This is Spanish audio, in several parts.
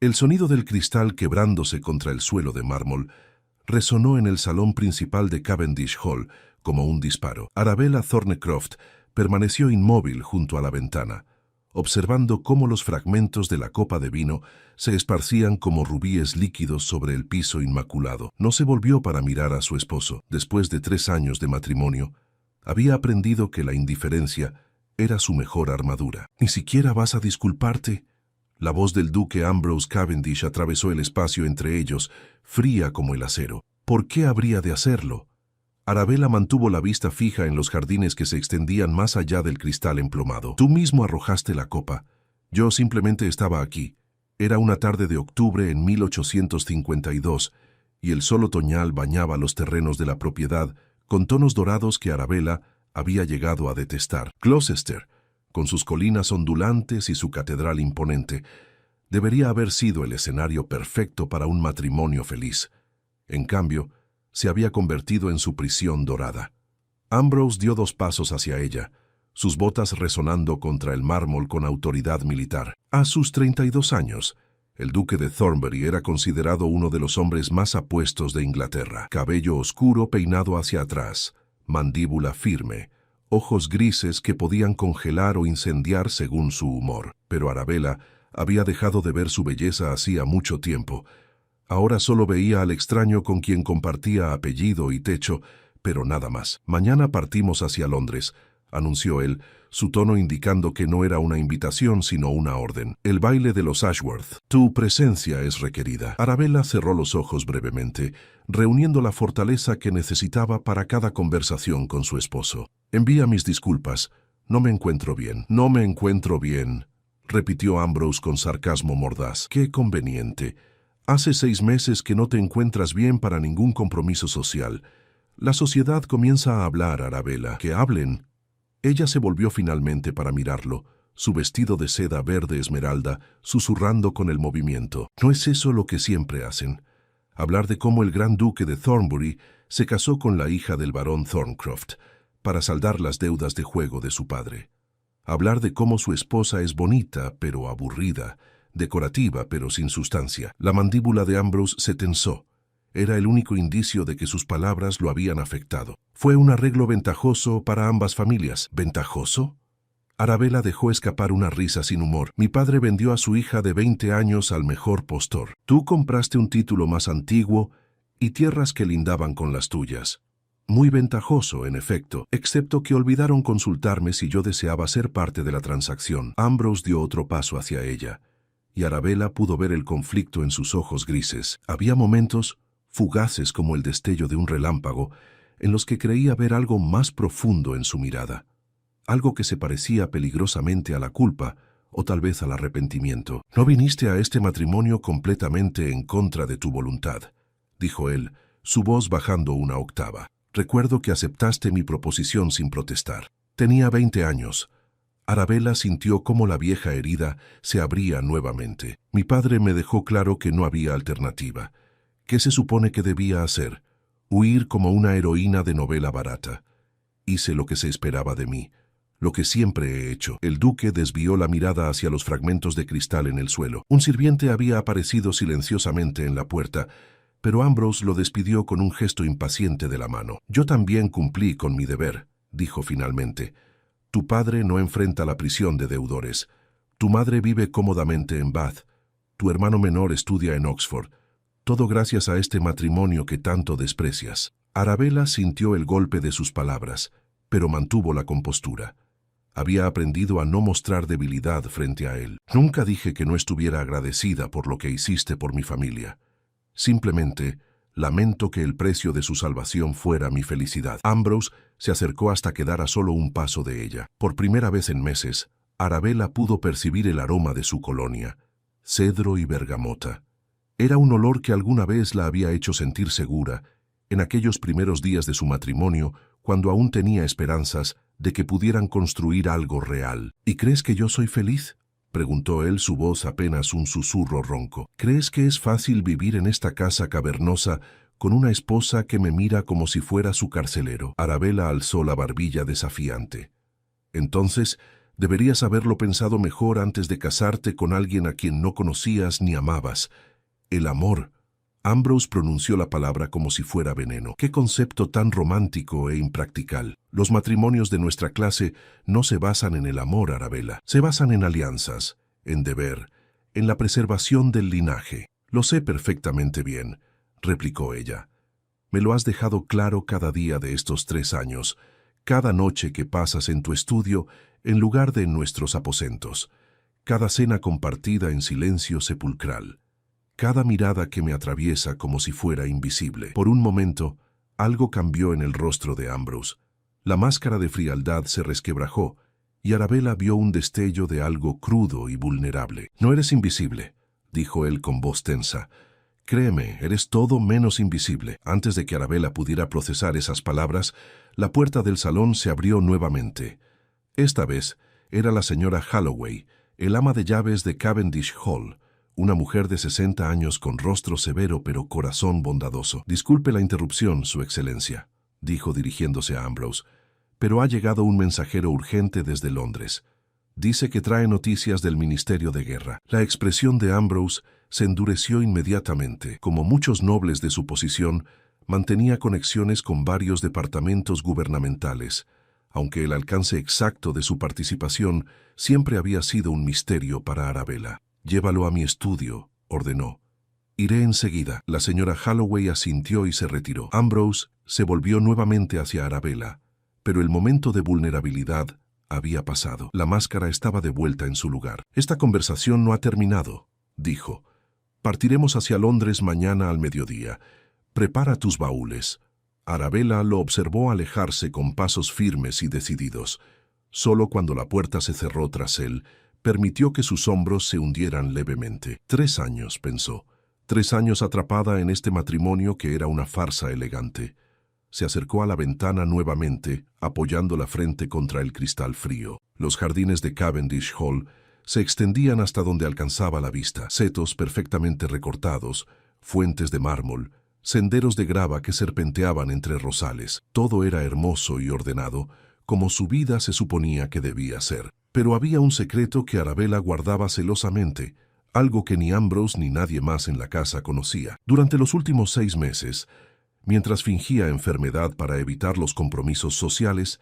El sonido del cristal quebrándose contra el suelo de mármol resonó en el salón principal de Cavendish Hall como un disparo. Arabella Thornycroft permaneció inmóvil junto a la ventana, observando cómo los fragmentos de la copa de vino se esparcían como rubíes líquidos sobre el piso inmaculado. No se volvió para mirar a su esposo. Después de 3 años de matrimonio, había aprendido que la indiferencia era su mejor armadura. «¿Ni siquiera vas a disculparte?» La voz del duque Ambrose Cavendish atravesó el espacio entre ellos, fría como el acero. ¿Por qué habría de hacerlo? Arabella mantuvo la vista fija en los jardines que se extendían más allá del cristal emplomado. «Tú mismo arrojaste la copa. Yo simplemente estaba aquí». Era una tarde de octubre en 1852, y el sol otoñal bañaba los terrenos de la propiedad con tonos dorados que Arabella había llegado a detestar. Gloucester, con sus colinas ondulantes y su catedral imponente, debería haber sido el escenario perfecto para un matrimonio feliz. En cambio, se había convertido en su prisión dorada. Ambrose dio 2 pasos hacia ella, sus botas resonando contra el mármol con autoridad militar. A sus 32 años, el duque de Thornbury era considerado uno de los hombres más apuestos de Inglaterra. Cabello oscuro peinado hacia atrás, mandíbula firme, ojos grises que podían congelar o incendiar según su humor. Pero Arabella había dejado de ver su belleza hacía mucho tiempo. Ahora solo veía al extraño con quien compartía apellido y techo, pero nada más. «Mañana partimos hacia Londres», anunció él, su tono indicando que no era una invitación sino una orden. «El baile de los Ashworth. Tu presencia es requerida». Arabella cerró los ojos brevemente, reuniendo la fortaleza que necesitaba para cada conversación con su esposo. «Envía mis disculpas. No me encuentro bien». «No me encuentro bien», repitió Ambrose con sarcasmo mordaz. «Qué conveniente. Hace 6 meses que no te encuentras bien para ningún compromiso social. La sociedad comienza a hablar, Arabella. Que hablen». Ella se volvió finalmente para mirarlo, su vestido de seda verde esmeralda, susurrando con el movimiento. «¿No es eso lo que siempre hacen? Hablar de cómo el gran duque de Thornbury se casó con la hija del barón Thornycroft para saldar las deudas de juego de su padre. Hablar de cómo su esposa es bonita, pero aburrida, decorativa, pero sin sustancia». La mandíbula de Ambrose se tensó. Era el único indicio de que sus palabras lo habían afectado. «Fue un arreglo ventajoso para ambas familias». «¿Ventajoso?». Arabella dejó escapar una risa sin humor. «Mi padre vendió a su hija de 20 años al mejor postor. Tú compraste un título más antiguo y tierras que lindaban con las tuyas. Muy ventajoso, en efecto, excepto que olvidaron consultarme si yo deseaba ser parte de la transacción». Ambrose dio otro paso hacia ella, y Arabella pudo ver el conflicto en sus ojos grises. Había momentos fugaces como el destello de un relámpago, en los que creía ver algo más profundo en su mirada, algo que se parecía peligrosamente a la culpa o tal vez al arrepentimiento. «No viniste a este matrimonio completamente en contra de tu voluntad», dijo él, su voz bajando una octava. «Recuerdo que aceptaste mi proposición sin protestar. Tenía 20 años». Arabella sintió cómo la vieja herida se abría nuevamente. «Mi padre me dejó claro que no había alternativa. ¿Qué se supone que debía hacer? Huir como una heroína de novela barata. Hice lo que se esperaba de mí, lo que siempre he hecho». El duque desvió la mirada hacia los fragmentos de cristal en el suelo. Un sirviente había aparecido silenciosamente en la puerta, pero Ambrose lo despidió con un gesto impaciente de la mano. «Yo también cumplí con mi deber», dijo finalmente. «Tu padre no enfrenta la prisión de deudores. Tu madre vive cómodamente en Bath. Tu hermano menor estudia en Oxford. Todo gracias a este matrimonio que tanto desprecias». Arabella sintió el golpe de sus palabras, pero mantuvo la compostura. Había aprendido a no mostrar debilidad frente a él. «Nunca dije que no estuviera agradecida por lo que hiciste por mi familia. Simplemente lamento que el precio de su salvación fuera mi felicidad». Ambrose se acercó hasta quedar a solo un paso de ella. Por primera vez en meses, Arabella pudo percibir el aroma de su colonia, cedro y bergamota. Era un olor que alguna vez la había hecho sentir segura, en aquellos primeros días de su matrimonio, cuando aún tenía esperanzas de que pudieran construir algo real. «¿Y crees que yo soy feliz?», preguntó él, su voz apenas un susurro ronco. «¿Crees que es fácil vivir en esta casa cavernosa con una esposa que me mira como si fuera su carcelero?» Arabella alzó la barbilla desafiante. «Entonces, Deberías haberlo pensado mejor antes de casarte con alguien a quien no conocías ni amabas. El amor. Ambrose pronunció la palabra como si fuera veneno. ¡Qué concepto tan romántico e impractical! Los matrimonios de nuestra clase no se basan en el amor, Arabella. Se basan en alianzas, en deber, en la preservación del linaje. Lo sé perfectamente bien, replicó ella. Me lo has dejado claro cada día de estos 3 años, cada noche que pasas en tu estudio en lugar de en nuestros aposentos, cada cena compartida en silencio sepulcral. Cada mirada que me atraviesa como si fuera invisible. Por un momento, algo cambió en el rostro de Ambrose. La máscara de frialdad se resquebrajó, y Arabella vio un destello de algo crudo y vulnerable. «No eres invisible», dijo él con voz tensa. «Créeme, eres todo menos invisible». Antes de que Arabella pudiera procesar esas palabras, la puerta del salón se abrió nuevamente. Esta vez era la señora Holloway, el ama de llaves de Cavendish Hall, una mujer de 60 años con rostro severo pero corazón bondadoso. «Disculpe la interrupción, Su Excelencia», dijo dirigiéndose a Ambrose, «pero ha llegado un mensajero urgente desde Londres. Dice que trae noticias del Ministerio de Guerra». La expresión de Ambrose se endureció inmediatamente. Como muchos nobles de su posición, mantenía conexiones con varios departamentos gubernamentales, aunque el alcance exacto de su participación siempre había sido un misterio para Arabella. «Llévalo a mi estudio», ordenó. «Iré enseguida». La señora Holloway asintió y se retiró. Ambrose se volvió nuevamente hacia Arabella, pero el momento de vulnerabilidad había pasado. La máscara estaba de vuelta en su lugar. «Esta conversación no ha terminado», dijo. «Partiremos hacia Londres mañana al mediodía. Prepara tus baúles». Arabella lo observó alejarse con pasos firmes y decididos. Solo cuando la puerta se cerró tras él, permitió que sus hombros se hundieran levemente. 3 años, pensó. 3 años atrapada en este matrimonio que era una farsa elegante. Se acercó a la ventana nuevamente, apoyando la frente contra el cristal frío. Los jardines de Cavendish Hall se extendían hasta donde alcanzaba la vista. Setos perfectamente recortados, fuentes de mármol, senderos de grava que serpenteaban entre rosales. Todo era hermoso y ordenado, como su vida se suponía que debía ser. Pero había un secreto que Arabella guardaba celosamente, algo que ni Ambrose ni nadie más en la casa conocía. Durante los últimos 6 meses, mientras fingía enfermedad para evitar los compromisos sociales,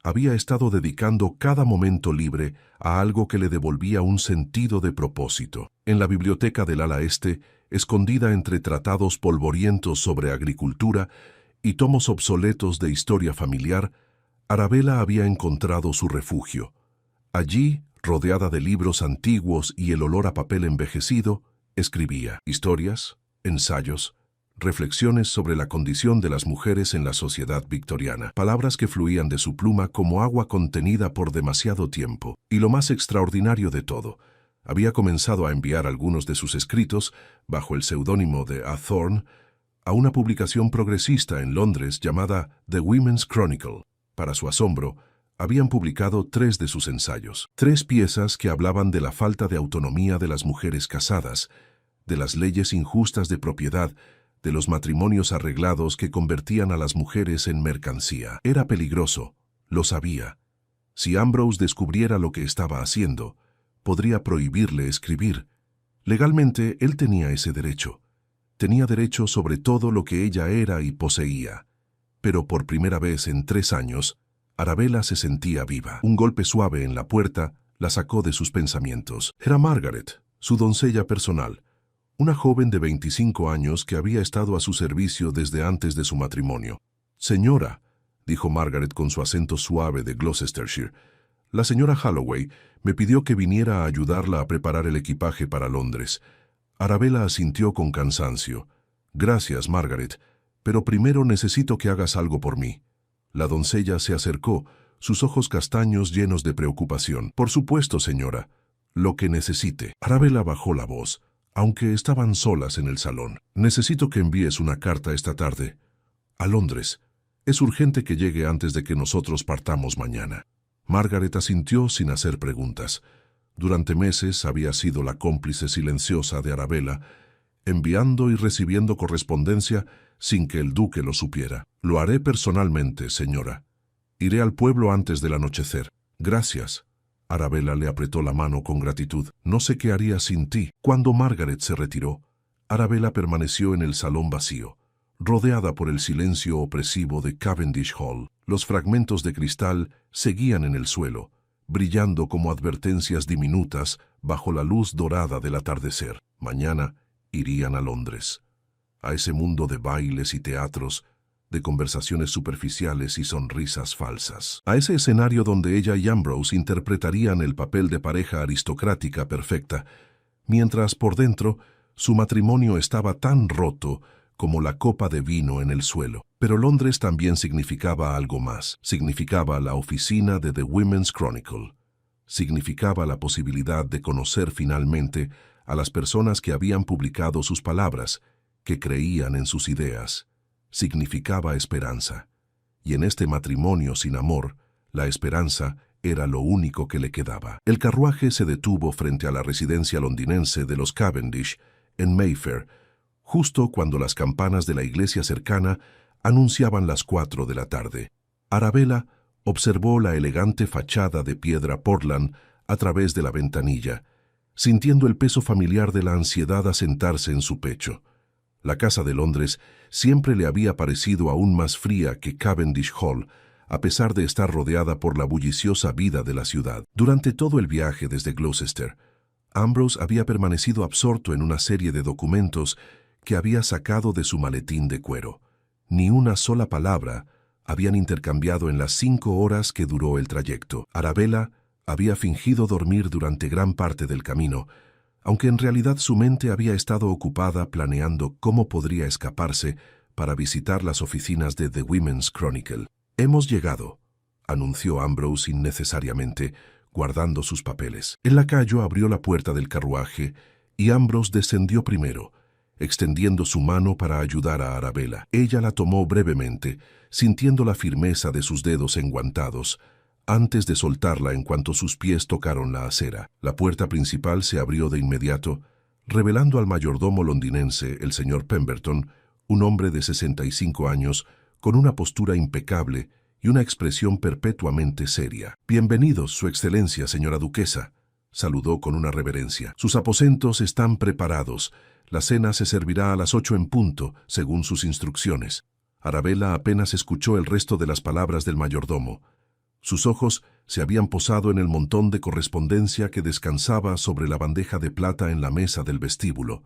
había estado dedicando cada momento libre a algo que le devolvía un sentido de propósito. En la biblioteca del ala este, escondida entre tratados polvorientos sobre agricultura y tomos obsoletos de historia familiar, Arabella había encontrado su refugio. Allí, rodeada de libros antiguos y el olor a papel envejecido, escribía historias, ensayos, reflexiones sobre la condición de las mujeres en la sociedad victoriana, palabras que fluían de su pluma como agua contenida por demasiado tiempo. Y lo más extraordinario de todo, había comenzado a enviar algunos de sus escritos, bajo el seudónimo de A. Thorne, a una publicación progresista en Londres llamada The Women's Chronicle. Para su asombro, habían publicado 3 de sus ensayos, 3 piezas que hablaban de la falta de autonomía de las mujeres casadas, de las leyes injustas de propiedad, de los matrimonios arreglados que convertían a las mujeres en mercancía. Era peligroso, lo sabía. Si Ambrose descubriera lo que estaba haciendo, podría prohibirle escribir. Legalmente, él tenía ese derecho. Tenía derecho sobre todo lo que ella era y poseía. Pero por primera vez en 3 años, Arabella se sentía viva. Un golpe suave en la puerta la sacó de sus pensamientos. Era Margaret, su doncella personal, una joven de 25 años que había estado a su servicio desde antes de su matrimonio. «Señora», dijo Margaret con su acento suave de Gloucestershire, «la señora Holloway me pidió que viniera a ayudarla a preparar el equipaje para Londres». Arabella asintió con cansancio. «Gracias, Margaret, pero primero necesito que hagas algo por mí». La doncella se acercó, sus ojos castaños llenos de preocupación. «Por supuesto, señora, lo que necesite». Arabella bajó la voz, aunque estaban solas en el salón. «Necesito que envíes una carta esta tarde. A Londres. Es urgente que llegue antes de que nosotros partamos mañana». Margaret asintió sin hacer preguntas. Durante meses había sido la cómplice silenciosa de Arabella, enviando y recibiendo correspondencia sin que el duque lo supiera. «Lo haré personalmente, señora. Iré al pueblo antes del anochecer». «Gracias». Arabella le apretó la mano con gratitud. No sé qué haría sin ti. Cuando Margaret se retiró, Arabella permaneció en el salón vacío, rodeada por el silencio opresivo de Cavendish Hall. Los fragmentos de cristal seguían en el suelo, brillando como advertencias diminutas bajo la luz dorada del atardecer. Mañana irían a Londres, a ese mundo de bailes y teatros, de conversaciones superficiales y sonrisas falsas. A ese escenario donde ella y Ambrose interpretarían el papel de pareja aristocrática perfecta, mientras por dentro su matrimonio estaba tan roto como la copa de vino en el suelo. Pero Londres también significaba algo más. Significaba la oficina de The Women's Chronicle. Significaba la posibilidad de conocer finalmente a las personas que habían publicado sus palabras, que creían en sus ideas. Significaba esperanza. Y en este matrimonio sin amor, la esperanza era lo único que le quedaba. El carruaje se detuvo frente a la residencia londinense de los Cavendish, en Mayfair, justo cuando las campanas de la iglesia cercana anunciaban las 4 de la tarde. Arabella observó la elegante fachada de piedra Portland a través de la ventanilla, sintiendo el peso familiar de la ansiedad asentarse en su pecho. La casa de Londres siempre le había parecido aún más fría que Cavendish Hall, a pesar de estar rodeada por la bulliciosa vida de la ciudad. Durante todo el viaje desde Gloucester, Ambrose había permanecido absorto en una serie de documentos que había sacado de su maletín de cuero. Ni una sola palabra habían intercambiado en las 5 horas que duró el trayecto. Arabella había fingido dormir durante gran parte del camino, aunque en realidad su mente había estado ocupada planeando cómo podría escaparse para visitar las oficinas de The Women's Chronicle. «Hemos llegado», anunció Ambrose innecesariamente, guardando sus papeles. El lacayo abrió la puerta del carruaje y Ambrose descendió primero, extendiendo su mano para ayudar a Arabella. Ella la tomó brevemente, sintiendo la firmeza de sus dedos enguantados, antes de soltarla en cuanto sus pies tocaron la acera. La puerta principal se abrió de inmediato, revelando al mayordomo londinense, el señor Pemberton, un hombre de 65 años, con una postura impecable y una expresión perpetuamente seria. «Bienvenidos, Su Excelencia, señora duquesa», saludó con una reverencia. «Sus aposentos están preparados. La cena se servirá a las 8 en punto, según sus instrucciones». Arabella apenas escuchó el resto de las palabras del mayordomo. Sus ojos se habían posado en el montón de correspondencia que descansaba sobre la bandeja de plata en la mesa del vestíbulo.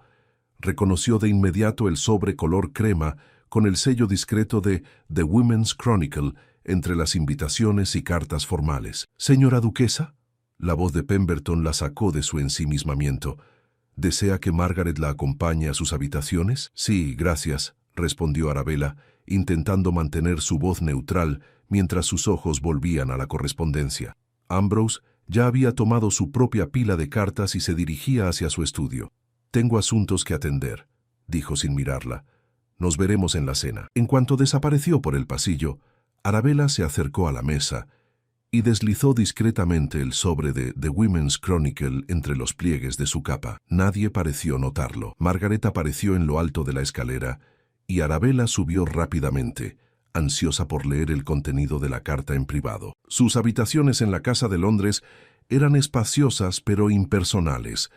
Reconoció de inmediato el sobre color crema con el sello discreto de The Women's Chronicle entre las invitaciones y cartas formales. «Señora duquesa», la voz de Pemberton la sacó de su ensimismamiento. «¿Desea que Margaret la acompañe a sus habitaciones?» «Sí, gracias», respondió Arabella, intentando mantener su voz neutral mientras sus ojos volvían a la correspondencia. Ambrose ya había tomado su propia pila de cartas y se dirigía hacia su estudio. «Tengo asuntos que atender», dijo sin mirarla. «Nos veremos en la cena». En cuanto desapareció por el pasillo, Arabella se acercó a la mesa y deslizó discretamente el sobre de The Women's Chronicle entre los pliegues de su capa. Nadie pareció notarlo. Margaret apareció en lo alto de la escalera y Arabella subió rápidamente, ansiosa por leer el contenido de la carta en privado. Sus habitaciones en la casa de Londres eran espaciosas pero impersonales.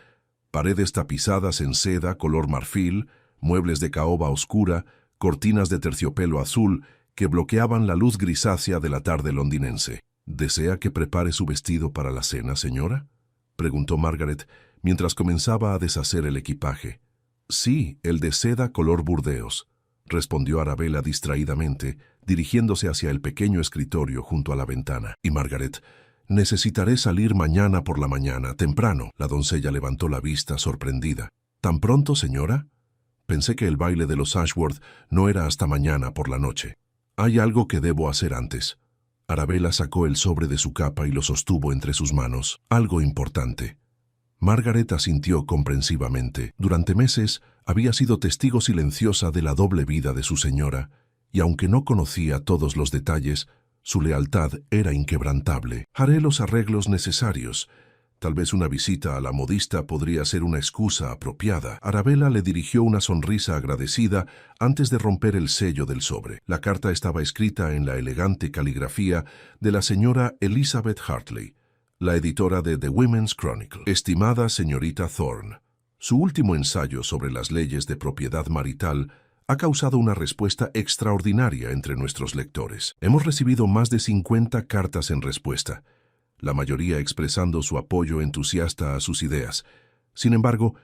Paredes tapizadas en seda color marfil, muebles de caoba oscura, cortinas de terciopelo azul que bloqueaban la luz grisácea de la tarde londinense. «¿Desea que prepare su vestido para la cena, señora?», preguntó Margaret mientras comenzaba a deshacer el equipaje. «Sí, el de seda color burdeos», respondió Arabella distraídamente, dirigiéndose hacia el pequeño escritorio junto a la ventana. «Y Margaret, necesitaré salir mañana por la mañana, temprano». La doncella levantó la vista sorprendida. «¿Tan pronto, señora? Pensé que el baile de los Ashworth no era hasta mañana por la noche. Hay algo que debo hacer antes». Arabella sacó el sobre de su capa y lo sostuvo entre sus manos. «Algo importante». Margaret asintió comprensivamente. Durante meses había sido testigo silenciosa de la doble vida de su señora, y aunque no conocía todos los detalles, su lealtad era inquebrantable. «Haré los arreglos necesarios. Tal vez una visita a la modista podría ser una excusa apropiada». Arabella le dirigió una sonrisa agradecida antes de romper el sello del sobre. La carta estaba escrita en la elegante caligrafía de la señora Elizabeth Hartley. la editora de The Women's Chronicle. Estimada señorita Thorne, su último ensayo sobre las leyes de propiedad marital ha causado una respuesta extraordinaria entre nuestros lectores. Hemos recibido más de 50 cartas en respuesta, la mayoría expresando su apoyo entusiasta a sus ideas. Sin embargo,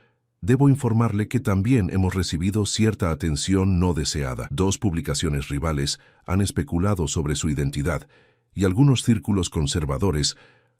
debo informarle que también hemos recibido cierta atención no deseada. 2 publicaciones rivales han especulado sobre su identidad y algunos círculos conservadores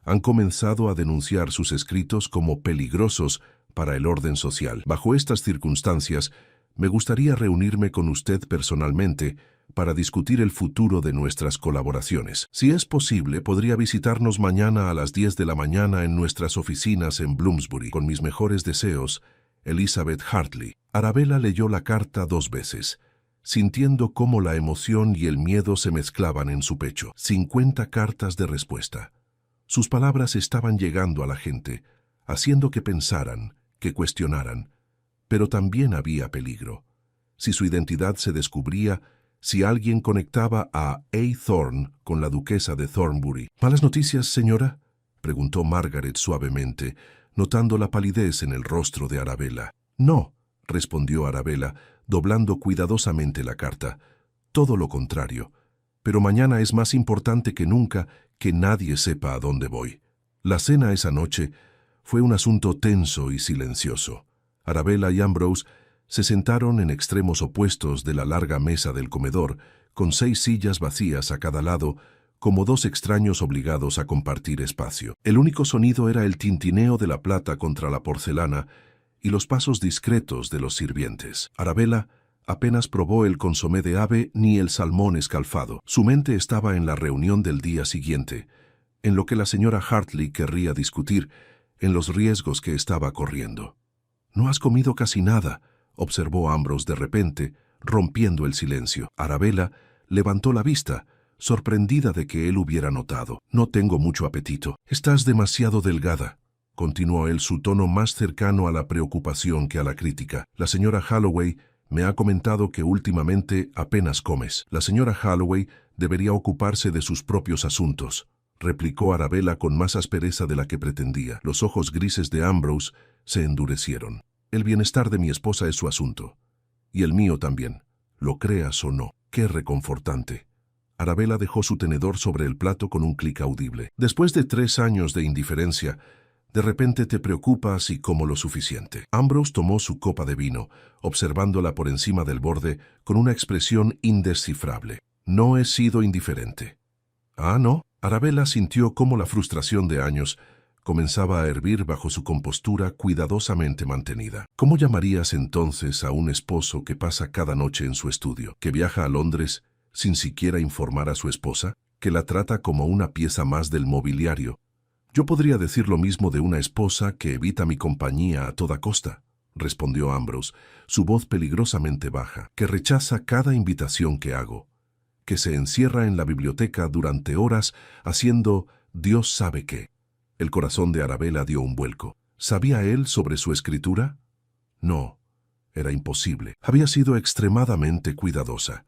han comenzado a denunciar sus escritos como peligrosos para el orden social. Bajo estas circunstancias, me gustaría reunirme con usted personalmente para discutir el futuro de nuestras colaboraciones. Si es posible, podría visitarnos mañana a las 10 de la mañana en nuestras oficinas en Bloomsbury. Con mis mejores deseos, Elizabeth Hartley. Arabella leyó la carta 2 veces, sintiendo cómo la emoción y el miedo se mezclaban en su pecho. 50 cartas de respuesta. Sus palabras estaban llegando a la gente, haciendo que pensaran, que cuestionaran. Pero también había peligro. Si su identidad se descubría, si alguien conectaba a A. Thorne con la duquesa de Thornbury. ¿Malas noticias, señora?, preguntó Margaret suavemente, notando la palidez en el rostro de Arabella. No, respondió Arabella, doblando cuidadosamente la carta. Todo lo contrario. Pero mañana es más importante que nunca que nadie sepa a dónde voy. La cena esa noche fue un asunto tenso y silencioso. Arabella y Ambrose se sentaron en extremos opuestos de la larga mesa del comedor, con 6 sillas vacías a cada lado, como 2 extraños obligados a compartir espacio. El único sonido era el tintineo de la plata contra la porcelana y los pasos discretos de los sirvientes. Arabella apenas probó el consomé de ave ni el salmón escalfado. Su mente estaba en la reunión del día siguiente, en lo que la señora Hartley querría discutir, en los riesgos que estaba corriendo. «No has comido casi nada», observó Ambrose de repente, rompiendo el silencio. Arabella levantó la vista, sorprendida de que él hubiera notado. «No tengo mucho apetito». «Estás demasiado delgada», continuó él, su tono más cercano a la preocupación que a la crítica. «La señora Holloway me ha comentado que últimamente apenas comes». «La señora Holloway debería ocuparse de sus propios asuntos», replicó Arabella con más aspereza de la que pretendía. Los ojos grises de Ambrose se endurecieron. «El bienestar de mi esposa es su asunto. Y el mío también, lo creas o no». «Qué reconfortante». Arabella dejó su tenedor sobre el plato con un clic audible. «Después de 3 años de indiferencia, de repente te preocupas y como lo suficiente». Ambrose tomó su copa de vino, observándola por encima del borde con una expresión indescifrable. «No he sido indiferente». «Ah, ¿no?». Arabella sintió cómo la frustración de años comenzaba a hervir bajo su compostura cuidadosamente mantenida. «¿Cómo llamarías entonces a un esposo que pasa cada noche en su estudio, que viaja a Londres sin siquiera informar a su esposa, que la trata como una pieza más del mobiliario? Yo podría decir lo mismo de una esposa que evita mi compañía a toda costa», respondió Ambrose, su voz peligrosamente baja, «que rechaza cada invitación que hago, que se encierra en la biblioteca durante horas haciendo Dios sabe qué». El corazón de Arabella dio un vuelco. ¿Sabía él sobre su escritura? No, era imposible. Había sido extremadamente cuidadosa.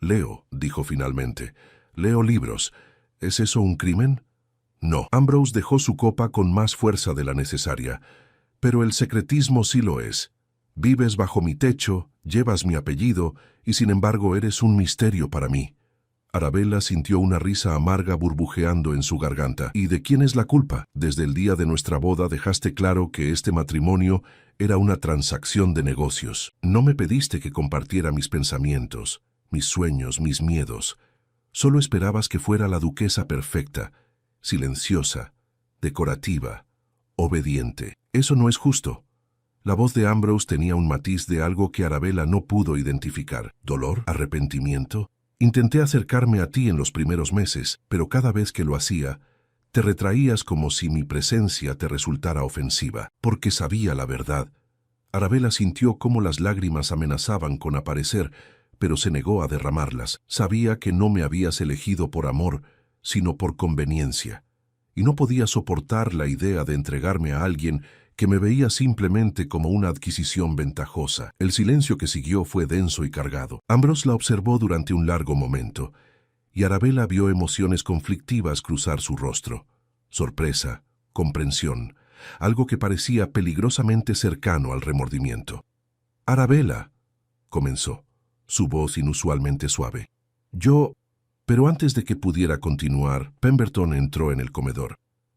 «Leo», dijo finalmente. «Leo libros. ¿Es eso un crimen?» «No». Ambrose dejó su copa con más fuerza de la necesaria. «Pero el secretismo sí lo es. Vives bajo mi techo, llevas mi apellido, y sin embargo eres un misterio para mí». Arabella sintió una risa amarga burbujeando en su garganta. «¿Y de quién es la culpa? Desde el día de nuestra boda dejaste claro que este matrimonio era una transacción de negocios. No me pediste que compartiera mis pensamientos, mis sueños, mis miedos. Solo esperabas que fuera la duquesa perfecta, silenciosa, decorativa, obediente. Eso no es justo». La voz de Ambrose tenía un matiz de algo que Arabella no pudo identificar. ¿Dolor? ¿Arrepentimiento? «Intenté acercarme a ti en los primeros meses, pero cada vez que lo hacía, te retraías como si mi presencia te resultara ofensiva, porque sabía la verdad». Arabella sintió cómo las lágrimas amenazaban con aparecer, pero se negó a derramarlas. «Sabía que no me habías elegido por amor, sino por conveniencia, y no podía soportar la idea de entregarme a alguien que me veía simplemente como una adquisición ventajosa». El silencio que siguió fue denso y cargado. Ambrose la observó durante un largo momento, y Arabella vio emociones conflictivas cruzar su rostro. sorpresa, comprensión, algo que parecía peligrosamente cercano al remordimiento. «Arabella», comenzó, su voz inusualmente suave. «Yo...» Pero antes de que pudiera continuar, Pemberton entró en el comedor.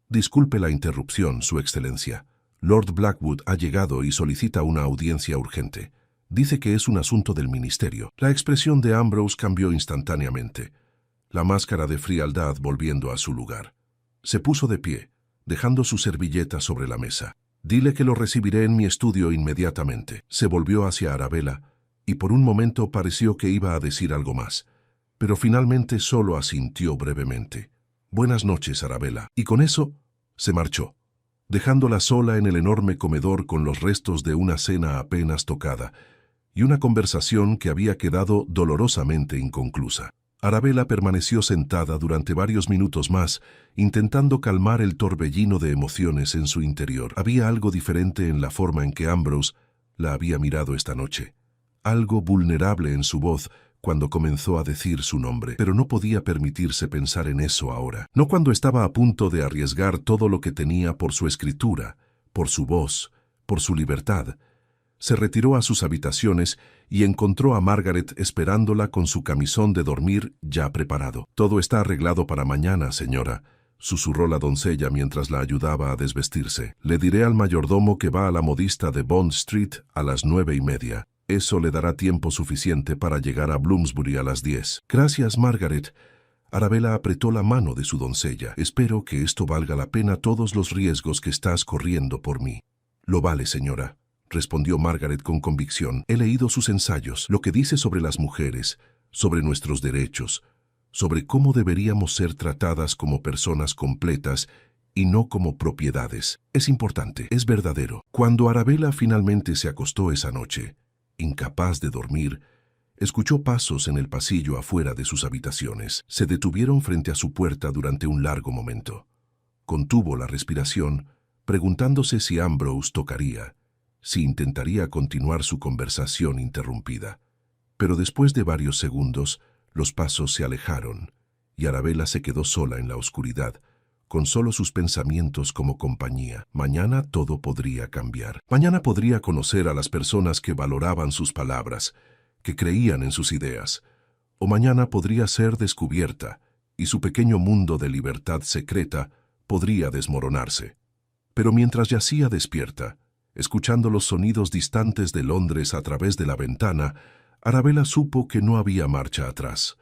«Disculpe la interrupción, Su Excelencia. Lord Blackwood ha llegado y solicita una audiencia urgente. Dice que es un asunto del ministerio». La expresión de Ambrose cambió instantáneamente, la máscara de frialdad volviendo a su lugar. Se puso de pie, dejando su servilleta sobre la mesa. «Dile que lo recibiré en mi estudio inmediatamente». Se volvió hacia Arabella y por un momento pareció que iba a decir algo más, pero finalmente solo asintió brevemente. «Buenas noches, Arabella». Y con eso se marchó, dejándola sola en el enorme comedor con los restos de una cena apenas tocada y una conversación que había quedado dolorosamente inconclusa. Arabella permaneció sentada durante varios minutos más, intentando calmar el torbellino de emociones en su interior. Había algo diferente en la forma en que Ambrose la había mirado esta noche, algo vulnerable en su voz cuando comenzó a decir su nombre, pero no podía permitirse pensar en eso ahora. No cuando estaba a punto de arriesgar todo lo que tenía por su escritura, por su voz, por su libertad. Se retiró a sus habitaciones y encontró a Margaret esperándola con su camisón de dormir ya preparado. «Todo está arreglado para mañana, señora», susurró la doncella mientras la ayudaba a desvestirse. «Le diré al mayordomo que va a la modista de Bond Street a las 9:30. Eso le dará tiempo suficiente para llegar a Bloomsbury a las 10. «Gracias, Margaret». Arabella apretó la mano de su doncella. «Espero que esto valga la pena todos los riesgos que estás corriendo por mí». «Lo vale, señora», respondió Margaret con convicción. «He leído sus ensayos, lo que dice sobre las mujeres, sobre nuestros derechos, sobre cómo deberíamos ser tratadas como personas completas y no como propiedades. Es importante, es verdadero». Cuando Arabella finalmente se acostó esa noche, incapaz de dormir, escuchó pasos en el pasillo afuera de sus habitaciones. Se detuvieron frente a su puerta durante un largo momento. Contuvo la respiración, preguntándose si Ambrose tocaría, si intentaría continuar su conversación interrumpida. Pero después de varios segundos, los pasos se alejaron y Arabella se quedó sola en la oscuridad, con solo sus pensamientos como compañía. Mañana todo podría cambiar. Mañana podría conocer a las personas que valoraban sus palabras, que creían en sus ideas. O mañana podría ser descubierta y su pequeño mundo de libertad secreta podría desmoronarse. Pero mientras yacía despierta, escuchando los sonidos distantes de Londres a través de la ventana, Arabella supo que no había marcha atrás.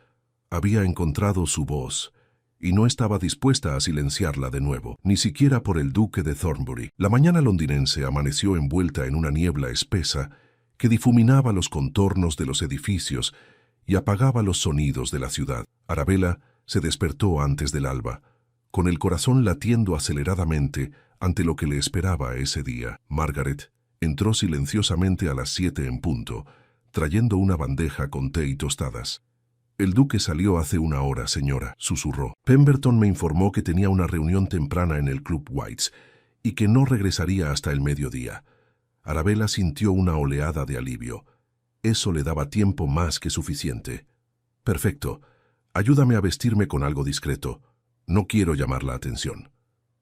Había encontrado su voz y no estaba dispuesta a silenciarla de nuevo, ni siquiera por el duque de Thornbury. La mañana londinense amaneció envuelta en una niebla espesa que difuminaba los contornos de los edificios y apagaba los sonidos de la ciudad. Arabella se despertó antes del alba, con el corazón latiendo aceleradamente ante lo que le esperaba ese día. Margaret entró silenciosamente a las 7 en punto, trayendo una bandeja con té y tostadas. «El duque salió hace una hora, señora», susurró. «Pemberton me informó que tenía una reunión temprana en el Club White's y que no regresaría hasta el mediodía». Arabella sintió una oleada de alivio. Eso le daba tiempo más que suficiente. «Perfecto. Ayúdame a vestirme con algo discreto. No quiero llamar la atención».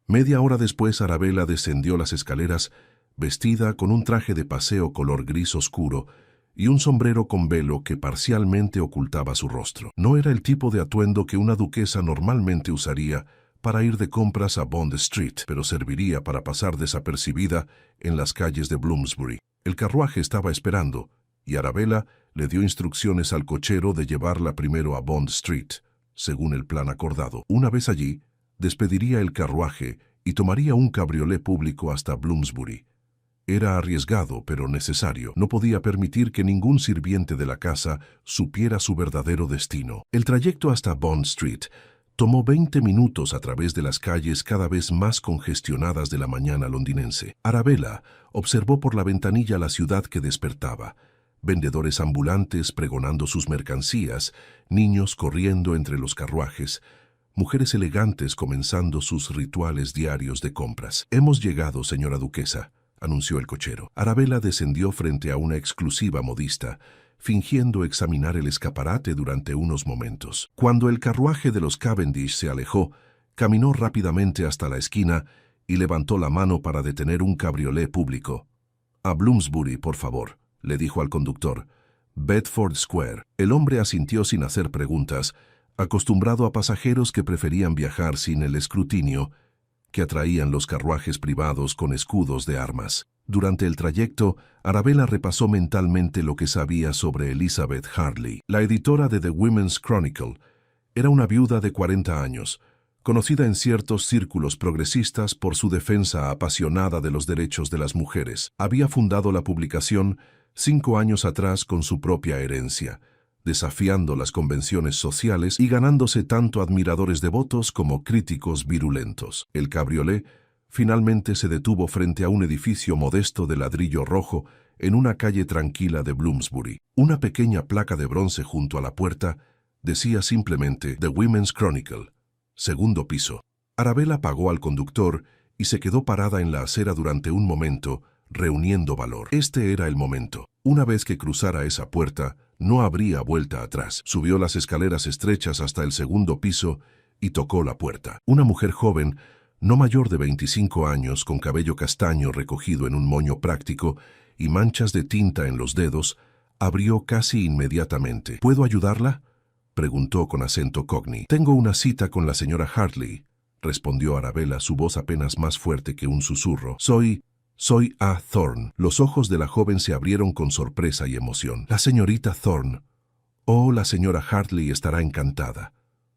Media hora después, Arabella descendió las escaleras, vestida con un traje de paseo color gris oscuro y un sombrero con velo que parcialmente ocultaba su rostro. No era el tipo de atuendo que una duquesa normalmente usaría para ir de compras a Bond Street, pero serviría para pasar desapercibida en las calles de Bloomsbury. El carruaje estaba esperando, y Arabella le dio instrucciones al cochero de llevarla primero a Bond Street, según el plan acordado. Una vez allí, despediría el carruaje y tomaría un cabriolé público hasta Bloomsbury. Era arriesgado, pero necesario. No podía permitir que ningún sirviente de la casa supiera su verdadero destino. El trayecto hasta Bond Street tomó 20 minutos a través de las calles cada vez más congestionadas de la mañana londinense. Arabella observó por la ventanilla la ciudad que despertaba. Vendedores ambulantes pregonando sus mercancías, niños corriendo entre los carruajes, mujeres elegantes comenzando sus rituales diarios de compras. «Hemos llegado, señora duquesa», anunció el cochero. Arabella descendió frente a una exclusiva modista, fingiendo examinar el escaparate durante unos momentos. Cuando el carruaje de los Cavendish se alejó, Caminó rápidamente hasta la esquina y levantó la mano para detener un cabriolé público. «A Bloomsbury, por favor», le dijo al conductor. «Bedford Square». El hombre asintió sin hacer preguntas, acostumbrado a pasajeros que preferían viajar sin el escrutinio que atraían los carruajes privados con escudos de armas. Durante el trayecto, Arabella repasó mentalmente lo que sabía sobre Elizabeth Hartley. La editora de The Women's Chronicle era una viuda de 40 años, conocida en ciertos círculos progresistas por su defensa apasionada de los derechos de las mujeres. Había fundado la publicación 5 años atrás con su propia herencia, desafiando las convenciones sociales y ganándose tanto admiradores devotos como críticos virulentos. El cabriolé finalmente se detuvo frente a un edificio modesto de ladrillo rojo en una calle tranquila de Bloomsbury. Una pequeña placa de bronce junto a la puerta decía simplemente The Women's Chronicle, segundo piso. Arabella pagó al conductor y se quedó parada en la acera durante un momento, reuniendo valor. Este era el momento. Una vez que cruzara esa puerta, no habría vuelta atrás. Subió las escaleras estrechas hasta el segundo piso y tocó la puerta. Una mujer joven, no mayor de 25 años, con cabello castaño recogido en un moño práctico y manchas de tinta en los dedos, abrió casi inmediatamente. «¿Puedo ayudarla?», preguntó con acento cockney. «Tengo una cita con la señora Hartley», respondió Arabella, su voz apenas más fuerte que un susurro. Soy A. Thorne». Los ojos de la joven se abrieron con sorpresa y emoción. «La señorita Thorne. Oh, la señora Hartley estará encantada.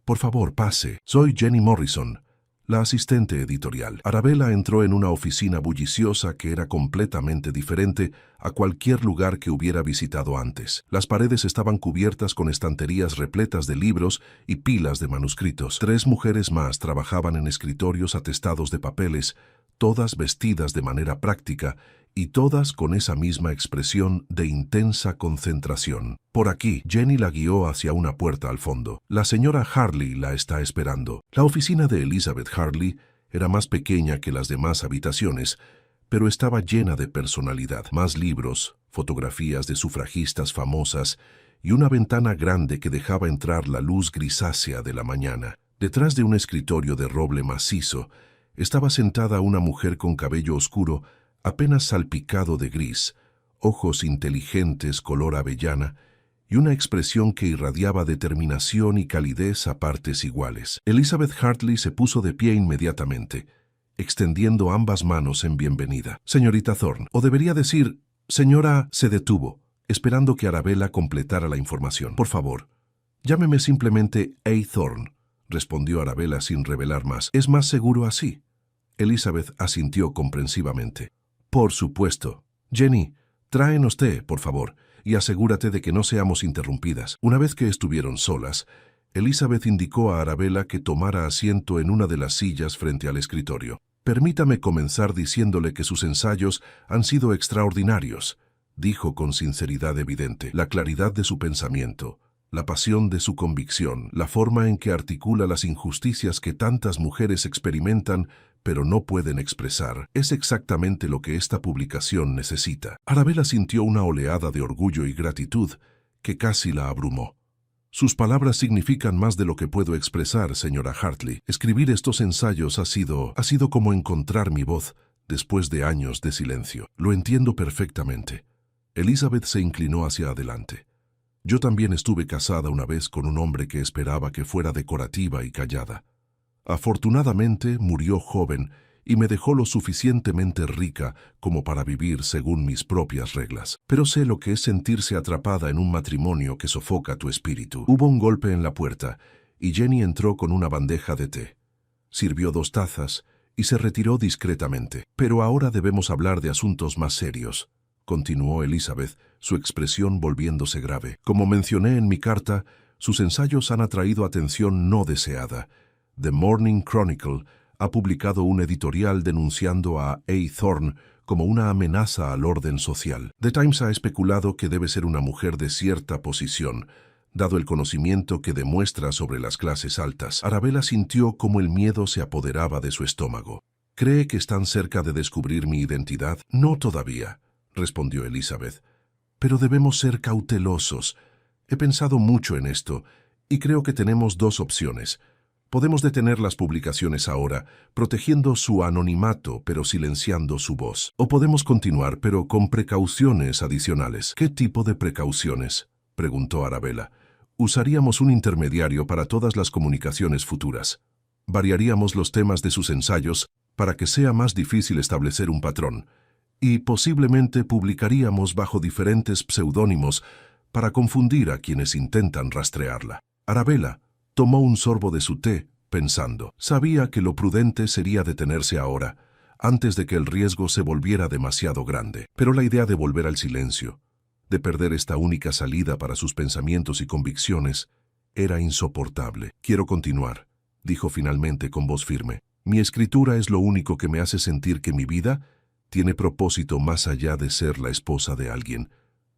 Por favor, pase. Soy Jenny Morrison, la asistente editorial». Arabella entró en una oficina bulliciosa que era completamente diferente a cualquier lugar que hubiera visitado antes. Las paredes estaban cubiertas con estanterías repletas de libros y pilas de manuscritos. 3 mujeres más trabajaban en escritorios atestados de papeles, todas vestidas de manera práctica y todas con esa misma expresión de intensa concentración. «Por aquí», Jenny la guió hacia una puerta al fondo. «La señora Hartley la está esperando». La oficina de Elizabeth Hartley era más pequeña que las demás habitaciones, pero estaba llena de personalidad. Más libros, fotografías de sufragistas famosas y una ventana grande que dejaba entrar la luz grisácea de la mañana. Detrás de un escritorio de roble macizo, estaba sentada una mujer con cabello oscuro, apenas salpicado de gris, ojos inteligentes color avellana y una expresión que irradiaba determinación y calidez a partes iguales. Elizabeth Hartley se puso de pie inmediatamente, extendiendo ambas manos en bienvenida. «Señorita Thorne, o debería decir, señora», se detuvo, esperando que Arabella completara la información. «Por favor, llámeme simplemente A. Thorne», respondió Arabella sin revelar más. «Es más seguro así». Elizabeth asintió comprensivamente. «Por supuesto. Jenny, tráenos té, por favor, y asegúrate de que no seamos interrumpidas». Una vez que estuvieron solas, Elizabeth indicó a Arabella que tomara asiento en una de las sillas frente al escritorio. «Permítame comenzar diciéndole que sus ensayos han sido extraordinarios», dijo con sinceridad evidente. «La claridad de su pensamiento, la pasión de su convicción, la forma en que articula las injusticias que tantas mujeres experimentan pero no pueden expresar, es exactamente lo que esta publicación necesita». Arabella sintió una oleada de orgullo y gratitud que casi la abrumó. «Sus palabras significan más de lo que puedo expresar, señora Hartley. Escribir estos ensayos ha sido como encontrar mi voz después de años de silencio. Lo entiendo perfectamente». Elizabeth se inclinó hacia adelante. «Yo también estuve casada una vez con un hombre que esperaba que fuera decorativa y callada. Afortunadamente murió joven y me dejó lo suficientemente rica como para vivir según mis propias reglas. Pero sé lo que es sentirse atrapada en un matrimonio que sofoca tu espíritu». Hubo un golpe en la puerta y Jenny entró con una bandeja de té. Sirvió 2 tazas y se retiró discretamente. «Pero ahora debemos hablar de asuntos más serios», continuó Elizabeth, su expresión volviéndose grave. «Como mencioné en mi carta, sus ensayos han atraído atención no deseada. The Morning Chronicle ha publicado un editorial denunciando a A. Thorne como una amenaza al orden social. The Times ha especulado que debe ser una mujer de cierta posición, dado el conocimiento que demuestra sobre las clases altas». Arabella sintió como el miedo se apoderaba de su estómago. «¿Cree que están cerca de descubrir mi identidad?» «No todavía», respondió Elizabeth. «Pero debemos ser cautelosos. He pensado mucho en esto y creo que tenemos 2 opciones. Podemos detener las publicaciones ahora, protegiendo su anonimato pero silenciando su voz. O podemos continuar, pero con precauciones adicionales. ¿Qué tipo de precauciones?, preguntó Arabella. Usaríamos un intermediario para todas las comunicaciones futuras. Variaríamos los temas de sus ensayos para que sea más difícil establecer un patrón. Y posiblemente publicaríamos bajo diferentes pseudónimos para confundir a quienes intentan rastrearla. Arabella tomó un sorbo de su té, pensando. Sabía que lo prudente sería detenerse ahora, antes de que el riesgo se volviera demasiado grande. Pero la idea de volver al silencio, de perder esta única salida para sus pensamientos y convicciones, era insoportable. Quiero continuar, dijo finalmente con voz firme. Mi escritura es lo único que me hace sentir que mi vida tiene propósito más allá de ser la esposa de alguien.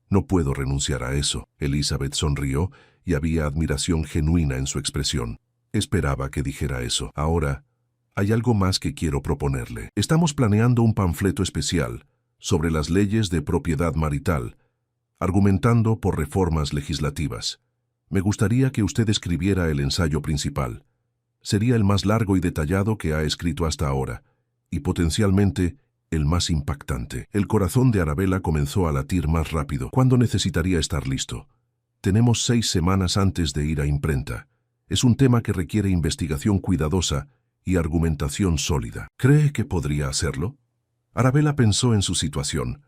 No puedo renunciar a eso. Elizabeth sonrió y había admiración genuina en su expresión. Esperaba que dijera eso. Ahora, hay algo más que quiero proponerle. Estamos planeando un panfleto especial sobre las leyes de propiedad marital, argumentando por reformas legislativas. Me gustaría que usted escribiera el ensayo principal. Sería el más largo y detallado que ha escrito hasta ahora, y potencialmente el más impactante. El corazón de Arabella comenzó a latir más rápido. ¿Cuándo necesitaría estar listo? Tenemos 6 semanas antes de ir a imprenta. Es un tema que requiere investigación cuidadosa y argumentación sólida. ¿Cree que podría hacerlo? Arabella pensó en su situación.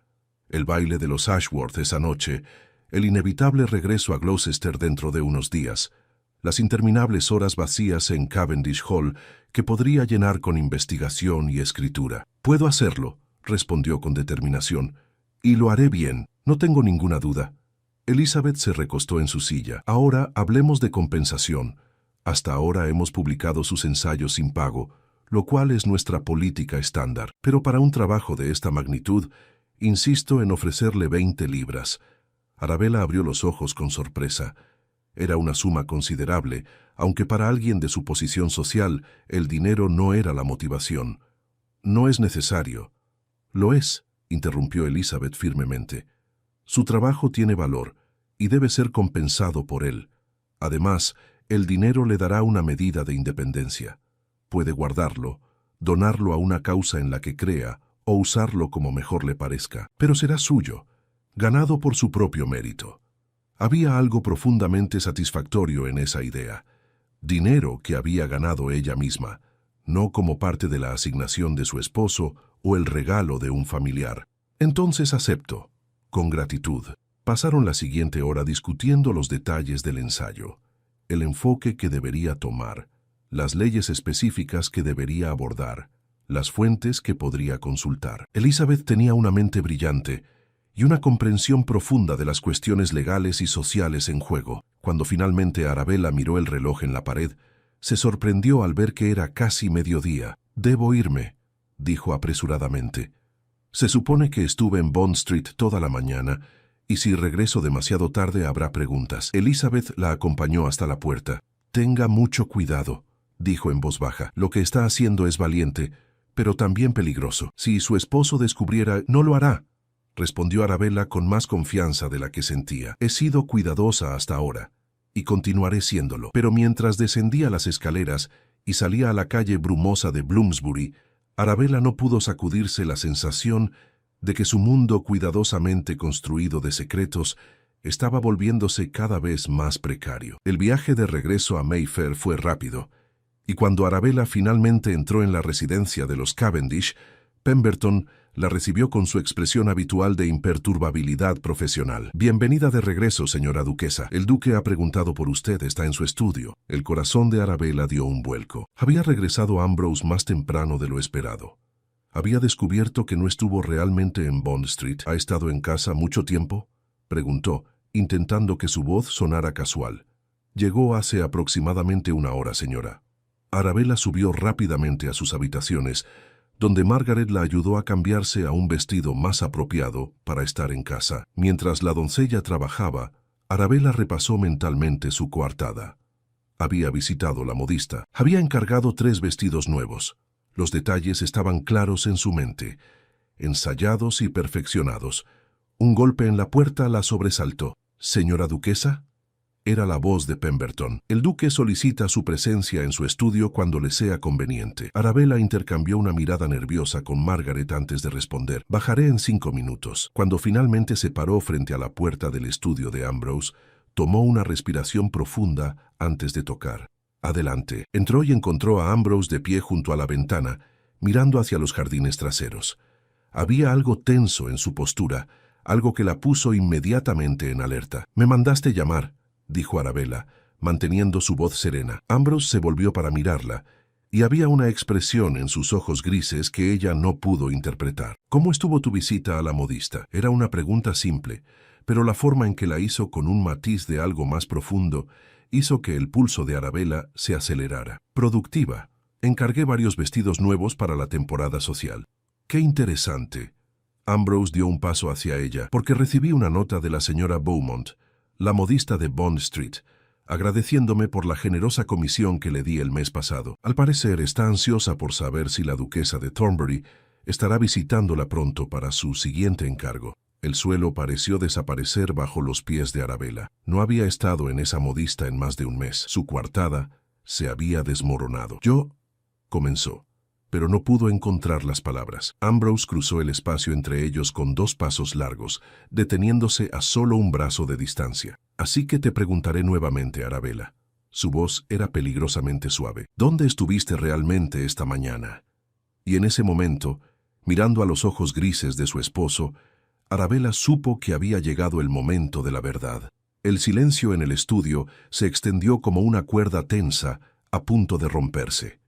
El baile de los Ashworth esa noche, el inevitable regreso a Gloucester dentro de unos días, las interminables horas vacías en Cavendish Hall que podría llenar con investigación y escritura. «Puedo hacerlo», respondió con determinación, «y lo haré bien, no tengo ninguna duda». Elizabeth se recostó en su silla. «Ahora hablemos de compensación. Hasta ahora hemos publicado sus ensayos sin pago, lo cual es nuestra política estándar. Pero para un trabajo de esta magnitud, insisto en ofrecerle 20 libras». Arabella abrió los ojos con sorpresa. Era una suma considerable, aunque para alguien de su posición social el dinero no era la motivación. «No es necesario». «Lo es», interrumpió Elizabeth firmemente. «Su trabajo tiene valor y debe ser compensado por él. Además, el dinero le dará una medida de independencia. Puede guardarlo, donarlo a una causa en la que crea o usarlo como mejor le parezca, pero será suyo, ganado por su propio mérito». Había algo profundamente satisfactorio en esa idea. Dinero que había ganado ella misma, no como parte de la asignación de su esposo o el regalo de un familiar. «Entonces acepto, con gratitud». Pasaron la siguiente hora discutiendo los detalles del ensayo, el enfoque que debería tomar, las leyes específicas que debería abordar, las fuentes que podría consultar. Elizabeth tenía una mente brillante y una comprensión profunda de las cuestiones legales y sociales en juego. Cuando finalmente Arabella miró el reloj en la pared, se sorprendió al ver que era casi mediodía. «Debo irme», dijo apresuradamente. «Se supone que estuve en Bond Street toda la mañana, y si regreso demasiado tarde habrá preguntas». Elizabeth la acompañó hasta la puerta. «Tenga mucho cuidado», dijo en voz baja. «Lo que está haciendo es valiente, pero también peligroso. Si su esposo descubriera...». «No lo hará», respondió Arabella con más confianza de la que sentía. «He sido cuidadosa hasta ahora, y continuaré siéndolo». Pero mientras descendía las escaleras y salía a la calle brumosa de Bloomsbury, Arabella no pudo sacudirse la sensación de que su mundo cuidadosamente construido de secretos estaba volviéndose cada vez más precario. El viaje de regreso a Mayfair fue rápido, y cuando Arabella finalmente entró en la residencia de los Cavendish, Pemberton la recibió con su expresión habitual de imperturbabilidad profesional. «Bienvenida de regreso, señora duquesa. El duque ha preguntado por usted, está en su estudio». El corazón de Arabella dio un vuelco. Había regresado Ambrose más temprano de lo esperado. ¿Había descubierto que no estuvo realmente en Bond Street? ¿Ha estado en casa mucho tiempo?, preguntó, intentando que su voz sonara casual. «Llegó hace aproximadamente 1 hora, señora». Arabella subió rápidamente a sus habitaciones, donde Margaret la ayudó a cambiarse a un vestido más apropiado para estar en casa. Mientras la doncella trabajaba, Arabella repasó mentalmente su coartada. Había visitado la modista. Había encargado 3 vestidos nuevos. Los detalles estaban claros en su mente, ensayados y perfeccionados. Un golpe en la puerta la sobresaltó. «¿Señora duquesa?». Era la voz de Pemberton. El duque solicita su presencia en su estudio cuando le sea conveniente. Arabella intercambió una mirada nerviosa con Margaret antes de responder. Bajaré en 5 minutos. Cuando finalmente se paró frente a la puerta del estudio de Ambrose, tomó una respiración profunda antes de tocar. Adelante. Entró y encontró a Ambrose de pie junto a la ventana, mirando hacia los jardines traseros. Había algo tenso en su postura, algo que la puso inmediatamente en alerta. «Me mandaste llamar», dijo Arabella, manteniendo su voz serena. Ambrose se volvió para mirarla, y había una expresión en sus ojos grises que ella no pudo interpretar. «¿Cómo estuvo tu visita a la modista?». Era una pregunta simple, pero la forma en que la hizo con un matiz de algo más profundo hizo que el pulso de Arabella se acelerara. «Productiva. Encargué varios vestidos nuevos para la temporada social». «Qué interesante». Ambrose dio un paso hacia ella, porque recibí una nota de la señora Beaumont, la modista de Bond Street, agradeciéndome por la generosa comisión que le di el mes pasado. Al parecer está ansiosa por saber si la duquesa de Thornbury estará visitándola pronto para su siguiente encargo. El suelo pareció desaparecer bajo los pies de Arabella. No había estado en esa modista en más de un mes. Su coartada se había desmoronado. «Yo», comenzó, pero no pudo encontrar las palabras. Ambrose cruzó el espacio entre ellos con 2 pasos largos, deteniéndose a solo un brazo de distancia. «Así que te preguntaré nuevamente, Arabella». Su voz era peligrosamente suave. «¿Dónde estuviste realmente esta mañana?». Y en ese momento, mirando a los ojos grises de su esposo, Arabella supo que había llegado el momento de la verdad. El silencio en el estudio se extendió como una cuerda tensa a punto de romperse.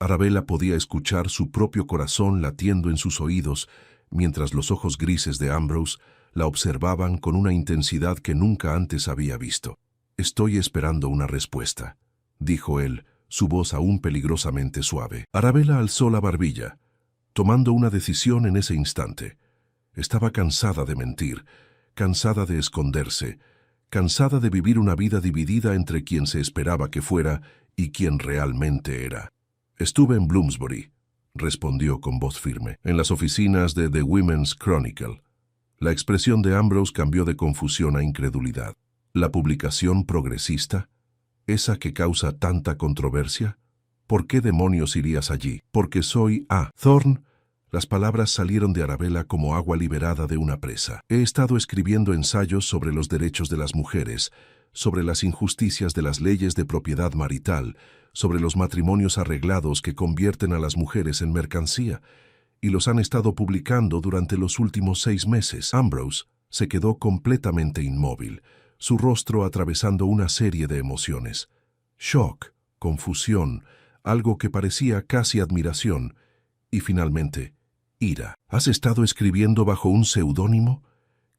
Arabella podía escuchar su propio corazón latiendo en sus oídos, mientras los ojos grises de Ambrose la observaban con una intensidad que nunca antes había visto. «Estoy esperando una respuesta», dijo él, su voz aún peligrosamente suave. Arabella alzó la barbilla, tomando una decisión en ese instante. Estaba cansada de mentir, cansada de esconderse, cansada de vivir una vida dividida entre quien se esperaba que fuera y quien realmente era. «Estuve en Bloomsbury», respondió con voz firme, «en las oficinas de The Women's Chronicle». La expresión de Ambrose cambió de confusión a incredulidad. «¿La publicación progresista? ¿Esa que causa tanta controversia? ¿Por qué demonios irías allí?». «Porque soy A. Thorne». Las palabras salieron de Arabella como agua liberada de una presa. «He estado escribiendo ensayos sobre los derechos de las mujeres, sobre las injusticias de las leyes de propiedad marital, sobre los matrimonios arreglados que convierten a las mujeres en mercancía, y los han estado publicando durante los últimos 6 meses». Ambrose se quedó completamente inmóvil, su rostro atravesando una serie de emociones. Shock, confusión, algo que parecía casi admiración, y finalmente, ira. «¿Has estado escribiendo bajo un seudónimo?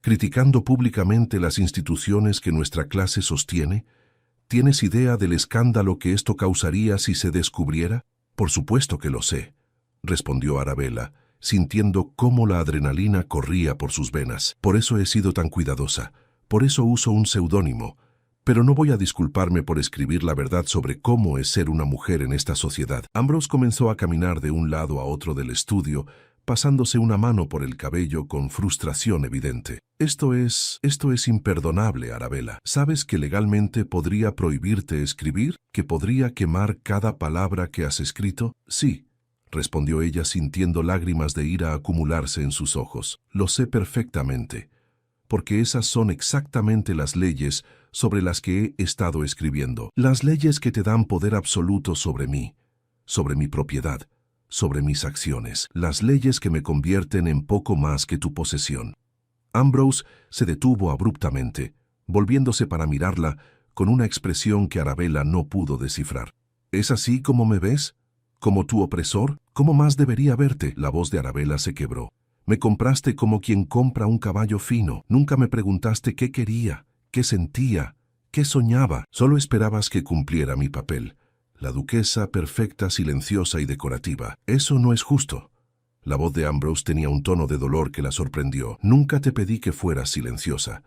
¿Criticando públicamente las instituciones que nuestra clase sostiene? ¿Tienes idea del escándalo que esto causaría si se descubriera?». «Por supuesto que lo sé», respondió Arabella, sintiendo cómo la adrenalina corría por sus venas. «Por eso he sido tan cuidadosa. Por eso uso un seudónimo. Pero no voy a disculparme por escribir la verdad sobre cómo es ser una mujer en esta sociedad». Ambrose comenzó a caminar de un lado a otro del estudio, pasándose una mano por el cabello con frustración evidente. Esto es imperdonable, Arabella. ¿Sabes que legalmente podría prohibirte escribir? ¿Que podría quemar cada palabra que has escrito? Sí», respondió ella sintiendo lágrimas de ira acumularse en sus ojos. «Lo sé perfectamente, porque esas son exactamente las leyes sobre las que he estado escribiendo. Las leyes que te dan poder absoluto sobre mí, sobre mi propiedad, sobre mis acciones. Las leyes que me convierten en poco más que tu posesión». Ambrose se detuvo abruptamente, volviéndose para mirarla con una expresión que Arabella no pudo descifrar. «¿Es así como me ves? ¿Como tu opresor? ¿Cómo más debería verte?». La voz de Arabella se quebró. «Me compraste como quien compra un caballo fino. Nunca me preguntaste qué quería, qué sentía, qué soñaba. Solo esperabas que cumpliera mi papel. La duquesa perfecta, silenciosa y decorativa. Eso no es justo». La voz de Ambrose tenía un tono de dolor que la sorprendió. «Nunca te pedí que fueras silenciosa.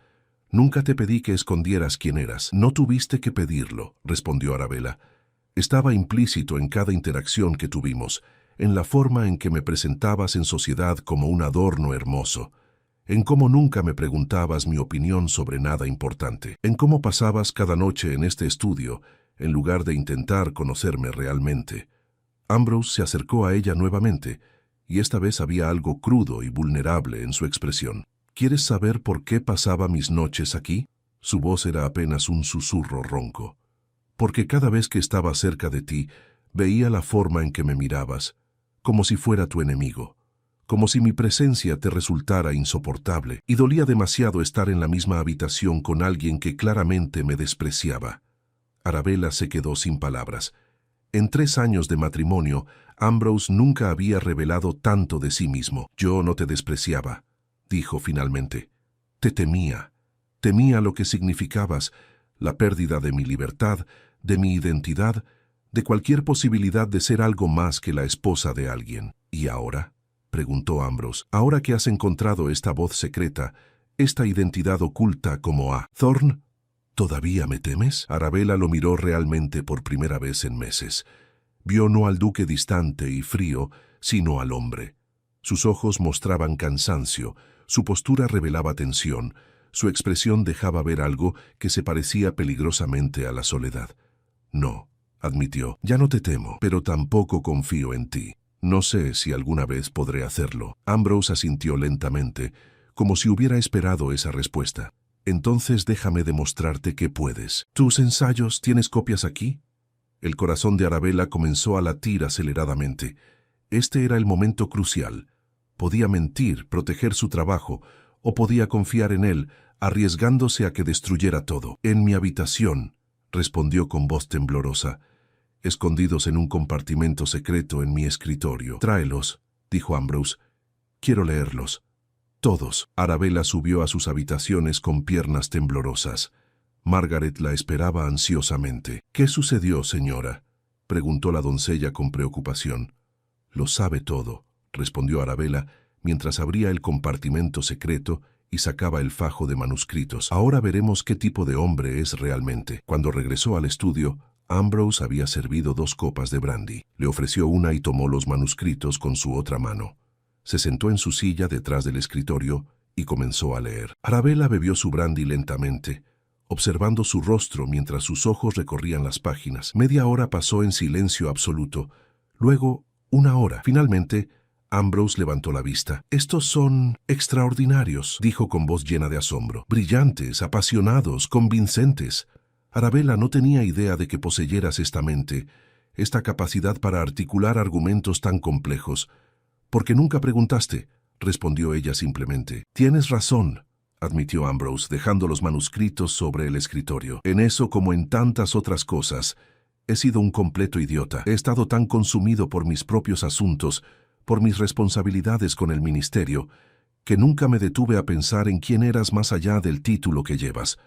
Nunca te pedí que escondieras quién eras». «No tuviste que pedirlo», respondió Arabella. «Estaba implícito en cada interacción que tuvimos, en la forma en que me presentabas en sociedad como un adorno hermoso. en cómo nunca me preguntabas mi opinión sobre nada importante, en cómo pasabas cada noche en este estudio, en lugar de intentar conocerme realmente. Ambrose se acercó a ella nuevamente, y esta vez había algo crudo y vulnerable en su expresión. ¿Quieres saber por qué pasaba mis noches aquí? Su voz era apenas un susurro ronco. Porque cada vez que estaba cerca de ti, veía la forma en que me mirabas, como si fuera tu enemigo, como si mi presencia te resultara insoportable, y dolía demasiado estar en la misma habitación con alguien que claramente me despreciaba. Arabella se quedó sin palabras. En 3 años de matrimonio, Ambrose nunca había revelado tanto de sí mismo. Yo no te despreciaba, dijo finalmente. Te temía. Temía lo que significabas, la pérdida de mi libertad, de mi identidad, de cualquier posibilidad de ser algo más que la esposa de alguien. ¿Y ahora?, preguntó Ambrose. Ahora que has encontrado esta voz secreta, esta identidad oculta como a Thorne, ¿todavía me temes? Arabella lo miró realmente por primera vez en meses. Vio no al duque distante y frío, sino al hombre. Sus ojos mostraban cansancio, su postura revelaba tensión, su expresión dejaba ver algo que se parecía peligrosamente a la soledad. No, admitió, ya no te temo, pero tampoco confío en ti. No sé si alguna vez podré hacerlo. Ambrose asintió lentamente, como si hubiera esperado esa respuesta. Entonces déjame demostrarte que puedes. ¿Tus ensayos tienes copias aquí? El corazón de Arabella comenzó a latir aceleradamente. Este era el momento crucial. Podía mentir, proteger su trabajo, o podía confiar en él, arriesgándose a que destruyera todo. En mi habitación, respondió con voz temblorosa, escondidos en un compartimento secreto en mi escritorio. Tráelos, dijo Ambrose. Quiero leerlos. Todos. Arabella subió a sus habitaciones con piernas temblorosas. Margaret la esperaba ansiosamente. ¿Qué sucedió, señora?, preguntó la doncella con preocupación. Lo sabe todo, respondió Arabella, mientras abría el compartimento secreto y sacaba el fajo de manuscritos. Ahora veremos qué tipo de hombre es realmente. Cuando regresó al estudio, Ambrose había servido 2 copas de brandy. Le ofreció una y tomó los manuscritos con su otra mano. Se sentó en su silla detrás del escritorio y comenzó a leer. Arabella bebió su brandy lentamente, observando su rostro mientras sus ojos recorrían las páginas. Media hora pasó en silencio absoluto. Luego, 1 hora. Finalmente, Ambrose levantó la vista. «Estos son extraordinarios», dijo con voz llena de asombro. «Brillantes, apasionados, convincentes». Arabella no tenía idea de que poseyeras esta mente, esta capacidad para articular argumentos tan complejos. «Porque nunca preguntaste», respondió ella simplemente. «Tienes razón», admitió Ambrose, dejando los manuscritos sobre el escritorio. «En eso como en tantas otras cosas, he sido un completo idiota. He estado tan consumido por mis propios asuntos, por mis responsabilidades con el ministerio, que nunca me detuve a pensar en quién eras más allá del título que llevas».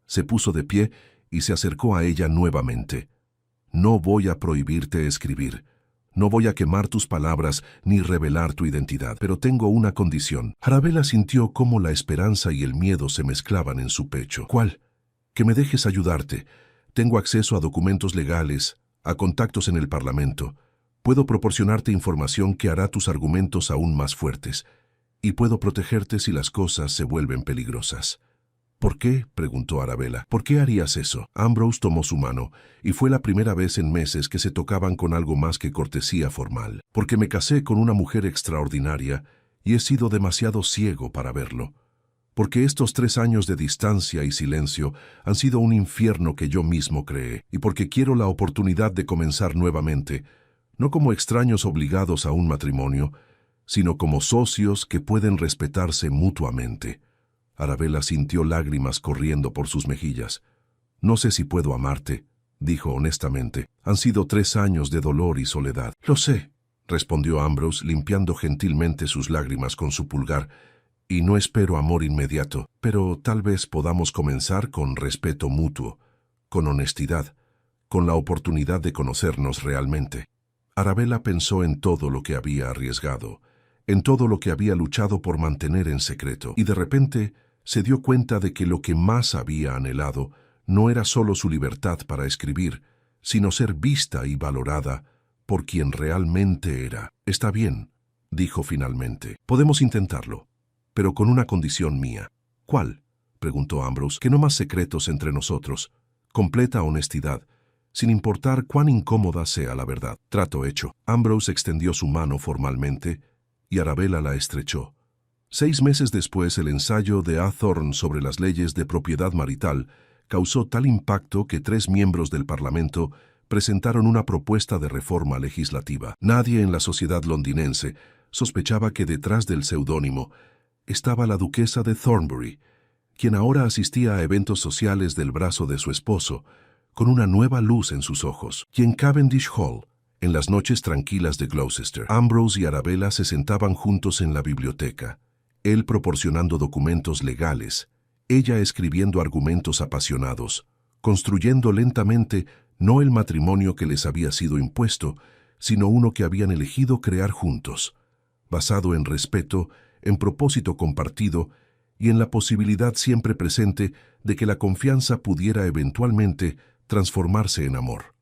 Se puso de pie y se acercó a ella nuevamente. «No voy a prohibirte escribir. No voy a quemar tus palabras ni revelar tu identidad, pero tengo una condición». Arabella sintió cómo la esperanza y el miedo se mezclaban en su pecho. «¿Cuál?» «Que me dejes ayudarte. Tengo acceso a documentos legales, a contactos en el Parlamento. Puedo proporcionarte información que hará tus argumentos aún más fuertes. Y puedo protegerte si las cosas se vuelven peligrosas». «¿Por qué?», preguntó Arabella. «¿Por qué harías eso?». Ambrose tomó su mano, y fue la primera vez en meses que se tocaban con algo más que cortesía formal. «Porque me casé con una mujer extraordinaria, y he sido demasiado ciego para verlo. Porque estos 3 años de distancia y silencio han sido un infierno que yo mismo creé, y porque quiero la oportunidad de comenzar nuevamente, no como extraños obligados a un matrimonio, sino como socios que pueden respetarse mutuamente». Arabella sintió lágrimas corriendo por sus mejillas. «No sé si puedo amarte», dijo honestamente. «Han sido 3 años de dolor y soledad». «Lo sé», respondió Ambrose, limpiando gentilmente sus lágrimas con su pulgar. «Y no espero amor inmediato, pero tal vez podamos comenzar con respeto mutuo, con honestidad, con la oportunidad de conocernos realmente». Arabella pensó en todo lo que había arriesgado, en todo lo que había luchado por mantener en secreto, y de repente se dio cuenta de que lo que más había anhelado no era solo su libertad para escribir, sino ser vista y valorada por quien realmente era. «Está bien», dijo finalmente. «Podemos intentarlo». pero con una condición mía. ¿Cuál?, preguntó Ambrose. Que no más secretos entre nosotros. Completa honestidad, sin importar cuán incómoda sea la verdad. Trato hecho. Ambrose extendió su mano formalmente y Arabella la estrechó. 6 meses después, el ensayo de A. Thorne sobre las leyes de propiedad marital causó tal impacto que 3 miembros del Parlamento presentaron una propuesta de reforma legislativa. Nadie en la sociedad londinense sospechaba que detrás del seudónimo estaba la duquesa de Thornbury, quien ahora asistía a eventos sociales del brazo de su esposo, con una nueva luz en sus ojos. Y en Cavendish Hall, en las noches tranquilas de Gloucester, Ambrose y Arabella se sentaban juntos en la biblioteca, él proporcionando documentos legales, ella escribiendo argumentos apasionados, construyendo lentamente no el matrimonio que les había sido impuesto, sino uno que habían elegido crear juntos, basado en respeto, en propósito compartido y en la posibilidad siempre presente de que la confianza pudiera eventualmente transformarse en amor.